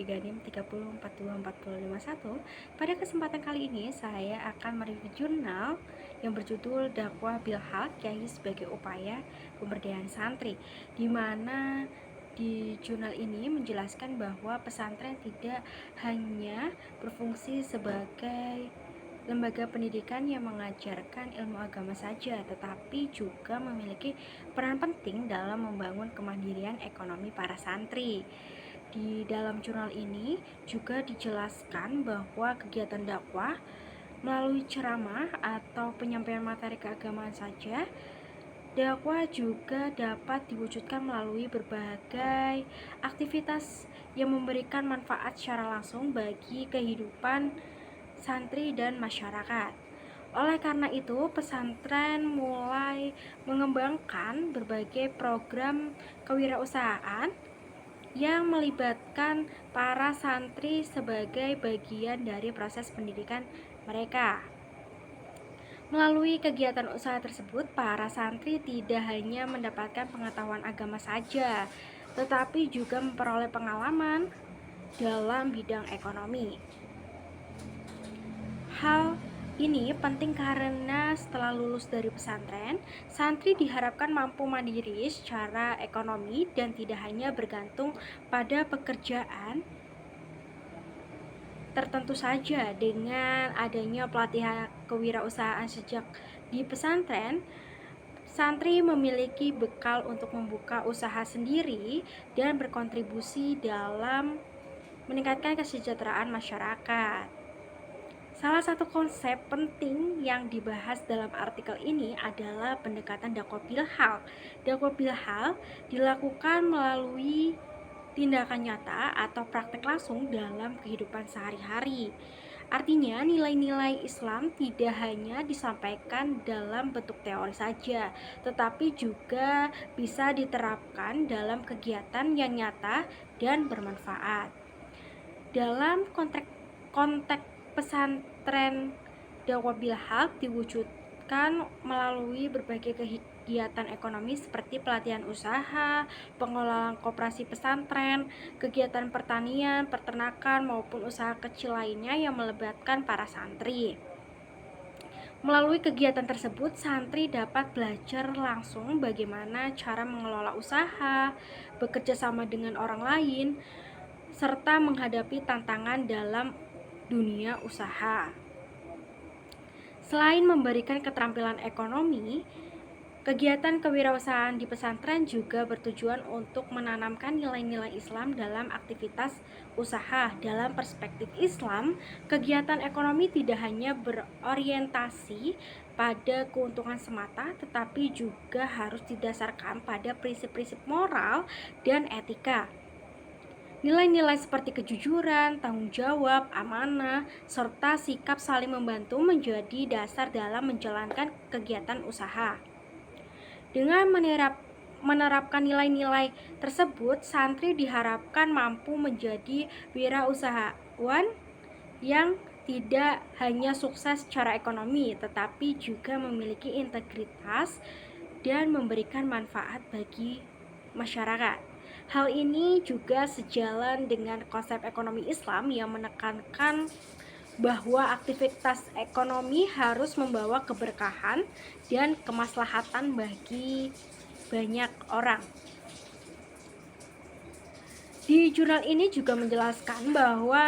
di Ganim 30424051. Pada kesempatan kali ini saya akan mereview jurnal yang berjudul Dakwah Bil Haq Kiai sebagai Upaya Pemberdayaan Santri, di mana di jurnal ini menjelaskan bahwa pesantren tidak hanya berfungsi sebagai lembaga pendidikan yang mengajarkan ilmu agama saja, tetapi juga memiliki peran penting dalam membangun kemandirian ekonomi para santri. Di dalam jurnal ini juga dijelaskan bahwa kegiatan dakwah melalui ceramah atau penyampaian materi keagamaan saja, dakwah juga dapat diwujudkan melalui berbagai aktivitas yang memberikan manfaat secara langsung bagi kehidupan santri dan masyarakat. Oleh karena itu, pesantren mulai mengembangkan berbagai program kewirausahaan yang melibatkan para santri sebagai bagian dari proses pendidikan mereka. Melalui kegiatan usaha tersebut, para santri tidak hanya mendapatkan pengetahuan agama saja, tetapi juga memperoleh pengalaman dalam bidang ekonomi. Hal ini penting karena setelah lulus dari pesantren, santri diharapkan mampu mandiri secara ekonomi dan tidak hanya bergantung pada pekerjaan tertentu saja. Dengan adanya pelatihan kewirausahaan sejak di pesantren, santri memiliki bekal untuk membuka usaha sendiri dan berkontribusi dalam meningkatkan kesejahteraan masyarakat. Salah satu konsep penting yang dibahas dalam artikel ini adalah pendekatan dakwah bil haq. Dakwah bil haq dilakukan melalui tindakan nyata atau praktek langsung dalam kehidupan sehari-hari. Artinya, nilai-nilai Islam tidak hanya disampaikan dalam bentuk teori saja, tetapi juga bisa diterapkan dalam kegiatan yang nyata dan bermanfaat. Dalam konteks pesantren, dakwah bil haq diwujudkan melalui berbagai kegiatan ekonomi seperti pelatihan usaha, pengelolaan koperasi pesantren, kegiatan pertanian, peternakan, maupun usaha kecil lainnya yang melibatkan para santri. Melalui kegiatan tersebut, santri dapat belajar langsung bagaimana cara mengelola usaha, bekerja sama dengan orang lain, serta menghadapi tantangan dalam dunia usaha. Selain memberikan keterampilan ekonomi, kegiatan kewirausahaan di pesantren juga bertujuan untuk menanamkan nilai-nilai Islam dalam aktivitas usaha. Dalam perspektif Islam, kegiatan ekonomi tidak hanya berorientasi pada keuntungan semata, tetapi juga harus didasarkan pada prinsip-prinsip moral dan etika. Nilai-nilai seperti kejujuran, tanggung jawab, amanah, serta sikap saling membantu menjadi dasar dalam menjalankan kegiatan usaha. Dengan menerapkan nilai-nilai tersebut, santri diharapkan mampu menjadi wirausahawan yang tidak hanya sukses secara ekonomi, tetapi juga memiliki integritas dan memberikan manfaat bagi masyarakat. Hal ini juga sejalan dengan konsep ekonomi Islam yang menekankan bahwa aktivitas ekonomi harus membawa keberkahan dan kemaslahatan bagi banyak orang. Di jurnal ini juga menjelaskan bahwa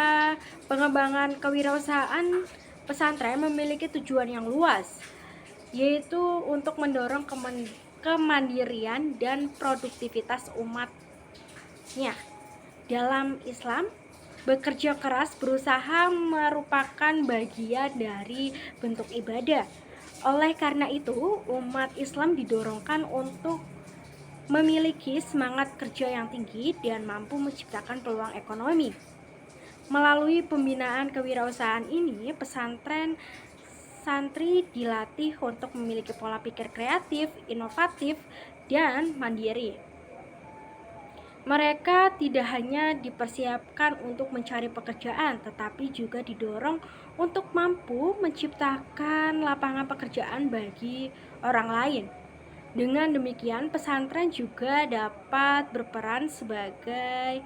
pengembangan kewirausahaan pesantren memiliki tujuan yang luas, yaitu untuk mendorong kemandirian dan produktivitas umatnya. Dalam Islam, bekerja keras berusaha merupakan bagian dari bentuk ibadah. Oleh karena itu, umat Islam didorongkan untuk memiliki semangat kerja yang tinggi dan mampu menciptakan peluang ekonomi. Melalui pembinaan kewirausahaan ini, pesantren santri dilatih untuk memiliki pola pikir kreatif, inovatif, dan mandiri. Mereka tidak hanya dipersiapkan untuk mencari pekerjaan, tetapi juga didorong untuk mampu menciptakan lapangan pekerjaan bagi orang lain. Dengan demikian, pesantren juga dapat berperan sebagai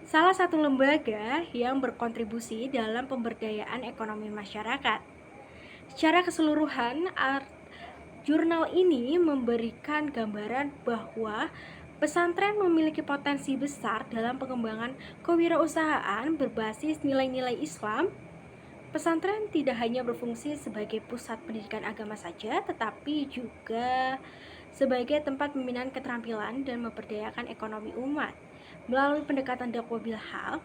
salah satu lembaga yang berkontribusi dalam pemberdayaan ekonomi masyarakat. Secara keseluruhan, jurnal ini memberikan gambaran bahwa pesantren memiliki potensi besar dalam pengembangan kewirausahaan berbasis nilai-nilai Islam. Pesantren tidak hanya berfungsi sebagai pusat pendidikan agama saja, tetapi juga sebagai tempat pembinaan keterampilan dan memberdayakan ekonomi umat. Melalui pendekatan dakwah bil hal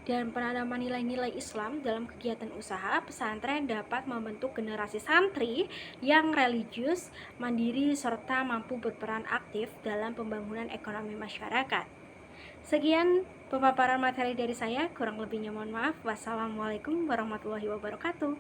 dan penanaman nilai-nilai Islam dalam kegiatan usaha, pesantren dapat membentuk generasi santri yang religius, mandiri, serta mampu berperan aktif dalam pembangunan ekonomi masyarakat. Sekian pemaparan materi dari saya, kurang lebihnya mohon maaf. Wassalamualaikum warahmatullahi wabarakatuh.